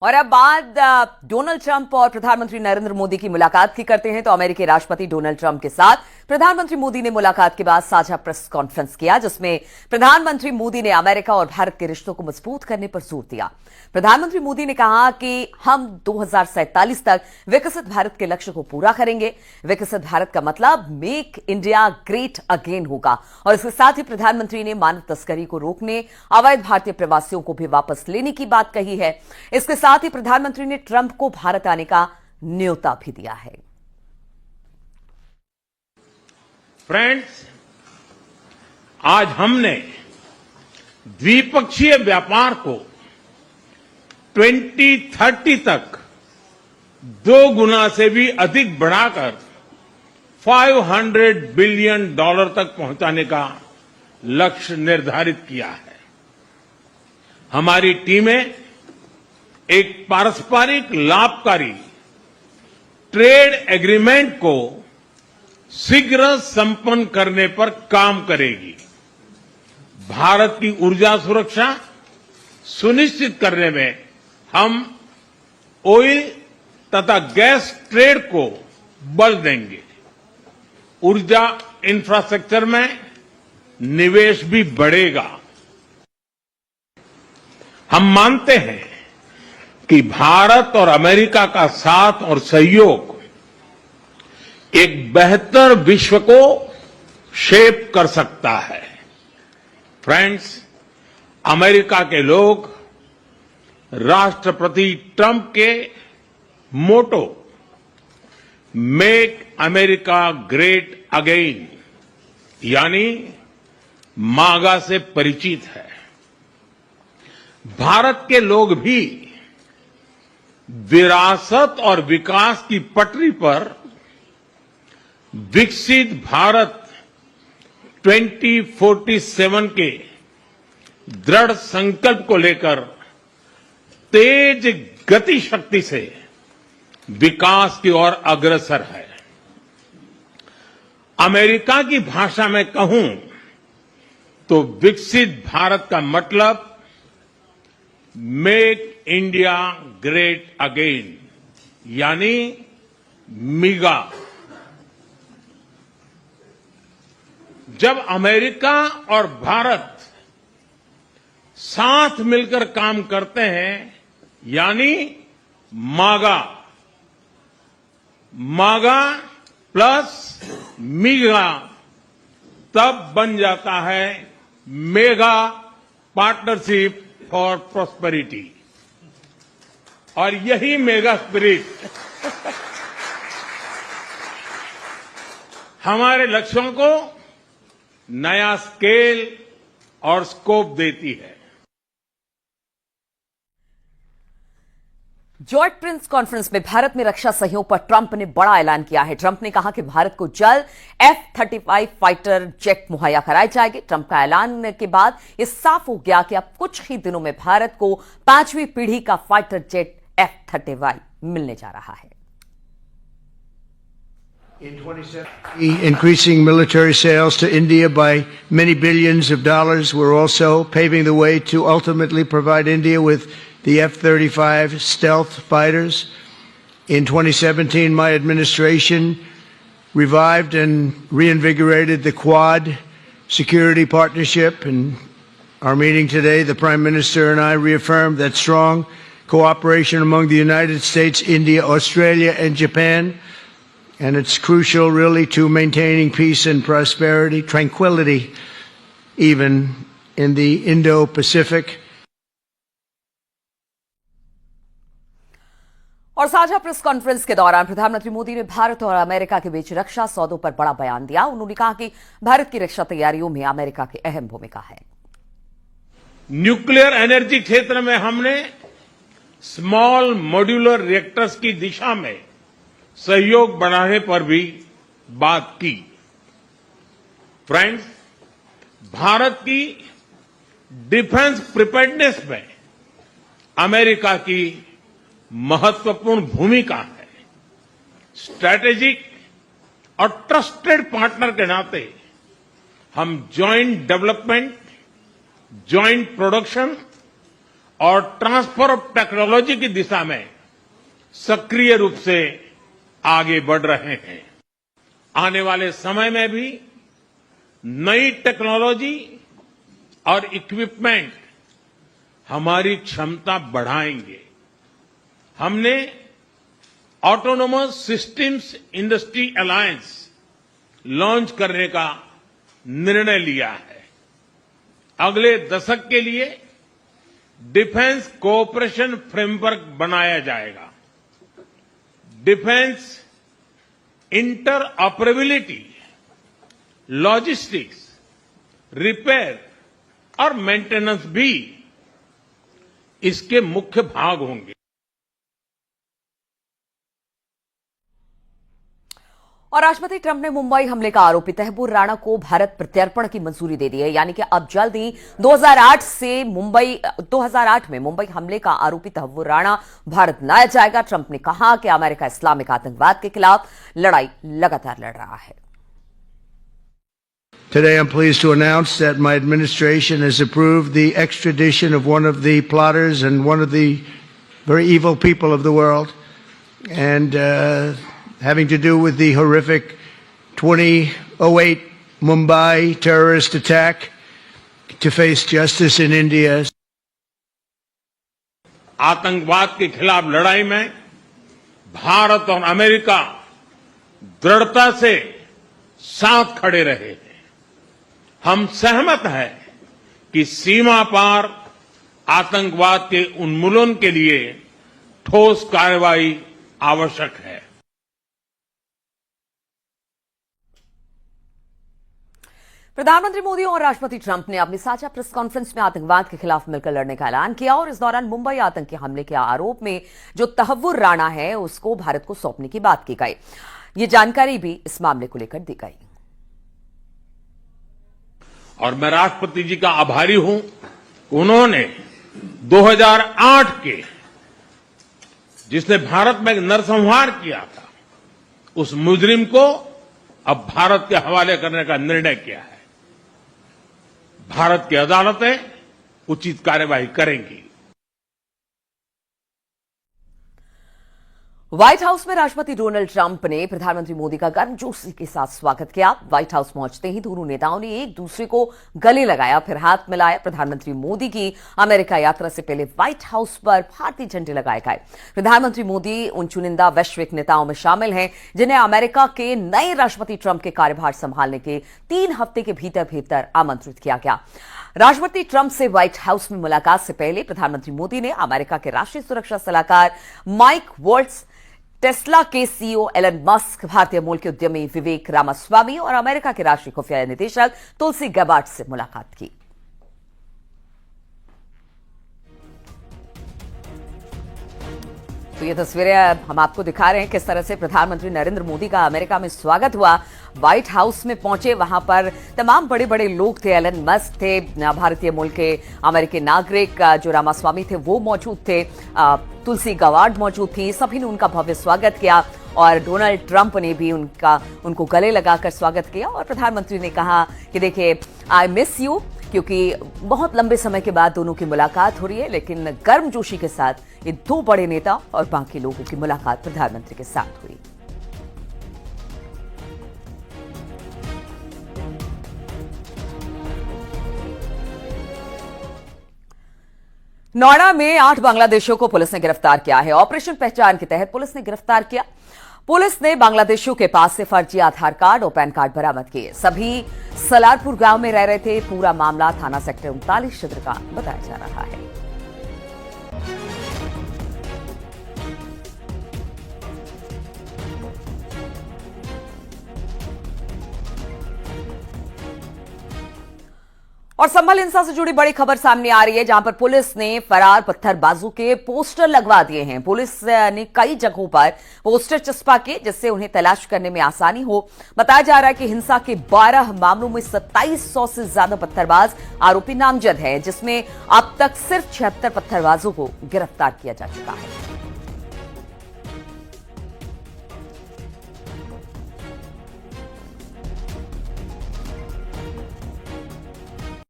और अब बात डोनाल्ड ट्रंप और प्रधानमंत्री नरेंद्र मोदी की मुलाकात की करते हैं तो अमेरिकी राष्ट्रपति डोनाल्ड ट्रंप के साथ प्रधानमंत्री मोदी ने मुलाकात के बाद साझा प्रेस कॉन्फ्रेंस किया, जिसमें प्रधानमंत्री मोदी ने अमेरिका और भारत के रिश्तों को मजबूत करने पर जोर दिया। प्रधानमंत्री मोदी ने कहा कि हम 2047 तक विकसित भारत के लक्ष्य को पूरा करेंगे। विकसित भारत का मतलब मेक इंडिया ग्रेट अगेन होगा। और इसके साथ ही प्रधानमंत्री ने मानव तस्करी को रोकने, अवैध भारतीय प्रवासियों को भी वापस लेने की बात कही है। इसके साथ ही प्रधानमंत्री ने ट्रंप को भारत आने का न्योता भी दिया है। फ्रेंड्स, आज हमने द्विपक्षीय व्यापार को 2030 तक 2 गुना से भी अधिक बढ़ाकर $500 बिलियन तक पहुंचाने का लक्ष्य निर्धारित किया है। हमारी टीमें एक पारस्परिक लाभकारी ट्रेड एग्रीमेंट को शीघ्र संपन्न करने पर काम करेगी। भारत की ऊर्जा सुरक्षा सुनिश्चित करने में हम ऑयल तथा गैस ट्रेड को बल देंगे। ऊर्जा इंफ्रास्ट्रक्चर में निवेश भी बढ़ेगा। हम मानते हैं कि भारत और अमेरिका का साथ और सहयोग एक बेहतर विश्व को शेप कर सकता है। फ्रेंड्स, अमेरिका के लोग राष्ट्रपति ट्रंप के मोटो मेक अमेरिका ग्रेट अगेन यानी मागा से परिचित है। भारत के लोग भी विरासत और विकास की पटरी पर विकसित भारत 2047 के दृढ़ संकल्प को लेकर तेज गति शक्ति से विकास की ओर अग्रसर है। अमेरिका की भाषा में कहूं तो विकसित भारत का मतलब मेक इंडिया ग्रेट अगेन यानी मीगा। जब अमेरिका और भारत साथ मिलकर काम करते हैं यानी मागा, मागा प्लस मीगा, तब बन जाता है मेगा पार्टनरशिप फॉर प्रॉस्पेरिटी। और यही मेगा स्पिरिट हमारे लक्ष्यों को नया स्केल और स्कोप देती है। जॉर्ज प्रिंस कॉन्फ्रेंस में भारत में रक्षा सहयोग पर ट्रंप ने बड़ा ऐलान किया है। ट्रंप ने कहा कि भारत को जल्द F-35 फाइटर जेट मुहैया कराए जाएंगे। ट्रंप का ऐलान के बाद यह साफ हो गया कि अब कुछ ही दिनों में भारत को 5वीं पीढ़ी का फाइटर जेट F-35 मिलने जा रहा है। In 2017, increasing military sales to India by many billions of dollars. We're also paving the way to ultimately provide India with the F-35 stealth fighters. In 2017, my administration revived and reinvigorated the Quad security partnership. In our meeting today, the Prime Minister and I reaffirmed that strong cooperation among the United States, India, Australia, and Japan. And it's crucial, really, to maintaining peace and prosperity, tranquility, even in the Indo-Pacific. और साझा press conference के दौरान प्रधानमंत्री मोदी ने भारत और America के बीच रक्षा सौदों पर बड़ा बयान दिया। उन्होंने कहा कि भारत की रक्षा तैयारियों में अमेरिका की अहम भूमिका है। न्यूक्लियर एनर्जी क्षेत्र में हमने स्मॉल मॉड्यूलर रिएक्टर्स की दिशा में सहयोग बढ़ाने पर भी बात की। फ्रेंड्स, भारत की डिफेंस प्रिपेयर्डनेस में अमेरिका की महत्वपूर्ण भूमिका है। स्ट्रैटेजिक और ट्रस्टेड पार्टनर के नाते हम जॉइंट डेवलपमेंट, जॉइंट प्रोडक्शन और ट्रांसफर ऑफ टेक्नोलॉजी की दिशा में सक्रिय रूप से आगे बढ़ रहे हैं। आने वाले समय में भी नई टेक्नोलॉजी और इक्विपमेंट हमारी क्षमता बढ़ाएंगे। हमने autonomous systems industry alliance launch करने का निर्णय लिया है। अगले दशक के लिए डिफेंस कोऑपरेशन फ्रेमवर्क बनाया जाएगा। डिफेंस इंटरऑपरेबिलिटी, लॉजिस्टिक्स, रिपेयर और मेंटेनेंस भी इसके मुख्य भाग होंगे। और राष्ट्रपति ट्रंप ने मुंबई हमले का आरोपी तहव्वुर राणा को भारत प्रत्यर्पण की मंजूरी दे दी है, यानी कि अब जल्द ही 2008 में मुंबई हमले का आरोपी तहव्वुर राणा भारत लाया जाएगा। ट्रंप ने कहा कि अमेरिका इस्लामिक आतंकवाद के खिलाफ लड़ाई लगातार लड़ रहा है। Today, I'm pleased to announce that my administration has approved the extradition of one of the plotters and one of the very evil people of the world, and having to do with the horrific 2008 Mumbai terrorist attack, to face justice in India. आतंकवाद के खिलाफ लड़ाई में भारत और America दृढ़ता से साथ खड़े रहे हैं। हम सहमत हैं कि सीमा पार आतंकवाद के उन्मूलन के लिए ठोस कार्रवाई आवश्यक है। प्रधानमंत्री मोदी और राष्ट्रपति ट्रंप ने अपनी साझा प्रेस कॉन्फ्रेंस में आतंकवाद के खिलाफ मिलकर लड़ने का ऐलान किया और इस दौरान मुंबई आतंकी हमले के आरोप में जो तहव्वुर राणा है उसको भारत को सौंपने की बात की गई। ये जानकारी भी इस मामले को लेकर दी गई। और मैं राष्ट्रपति जी का आभारी हूं, उन्होंने 2008 के जिसने भारत में नरसंहार किया था उस मुजरिम को अब भारत के हवाले करने का निर्णय किया है। भारत की अदालतें उचित कार्यवाही करेंगी। व्हाइट हाउस में राष्ट्रपति डोनाल्ड ट्रंप ने प्रधानमंत्री मोदी का गर्मजोशी के साथ स्वागत किया। व्हाइट हाउस पहुंचते ही दोनों नेताओं ने एक दूसरे को गले लगाया, फिर हाथ मिलाया। प्रधानमंत्री मोदी की अमेरिका यात्रा से पहले व्हाइट हाउस पर भारतीय झंडे लगाए गए। प्रधानमंत्री मोदी उन चुनिंदा वैश्विक नेताओं में शामिल हैं जिन्हें अमेरिका के नए राष्ट्रपति ट्रंप के कार्यभार संभालने के 3 हफ्ते के भीतर भीतर आमंत्रित किया गया। राष्ट्रपति ट्रंप से व्हाइट हाउस में मुलाकात से पहले प्रधानमंत्री मोदी ने अमेरिका के राष्ट्रीय सुरक्षा सलाहकार माइक वॉल्ट्ज, टेस्ला के सीईओ एलन मस्क, भारतीय मूल के उद्यमी विवेक रामास्वामी और अमेरिका के राष्ट्रीय खुफिया निदेशक तुलसी गैबार्ड से मुलाकात की। तो ये तस्वीरें हम आपको दिखा रहे हैं किस तरह से प्रधानमंत्री नरेंद्र मोदी का अमेरिका में स्वागत हुआ। व्हाइट हाउस में पहुंचे, वहां पर तमाम बड़े बड़े लोग थे। एलन मस्क थे, भारतीय मूल के अमेरिकी नागरिक जो रामास्वामी थे वो मौजूद थे, तुलसी गैबार्ड मौजूद थी। सभी ने उनका भव्य स्वागत किया और डोनाल्ड ट्रंप ने भी उनको गले लगाकर स्वागत किया। और प्रधानमंत्री ने कहा कि देखिए, आई मिस यू, क्योंकि बहुत लंबे समय के बाद दोनों की मुलाकात हो रही है, लेकिन गर्मजोशी के साथ ये 2 बड़े नेता और बाकी लोगों की मुलाकात प्रधानमंत्री के साथ हुई। नोएडा में 8 बांग्लादेशियों को पुलिस ने गिरफ्तार किया है। ऑपरेशन पहचान के तहत पुलिस ने गिरफ्तार किया। पुलिस ने बांग्लादेशियों के पास से फर्जी आधार कार्ड और पैन कार्ड बरामद किए। सभी सलारपुर गांव में रह रहे थे। पूरा मामला थाना सेक्टर 39 क्षेत्र का बताया जा रहा है। और संभल हिंसा से जुड़ी बड़ी खबर सामने आ रही है, जहां पर पुलिस ने फरार पत्थरबाजों के पोस्टर लगवा दिए हैं। पुलिस ने कई जगहों पर पोस्टर चस्पा किए जिससे उन्हें तलाश करने में आसानी हो। बताया जा रहा है कि हिंसा के 12 मामलों में 2700 से ज्यादा पत्थरबाज आरोपी नामजद है, जिसमें अब तक सिर्फ 76 पत्थरबाजों को गिरफ्तार किया जा चुका है।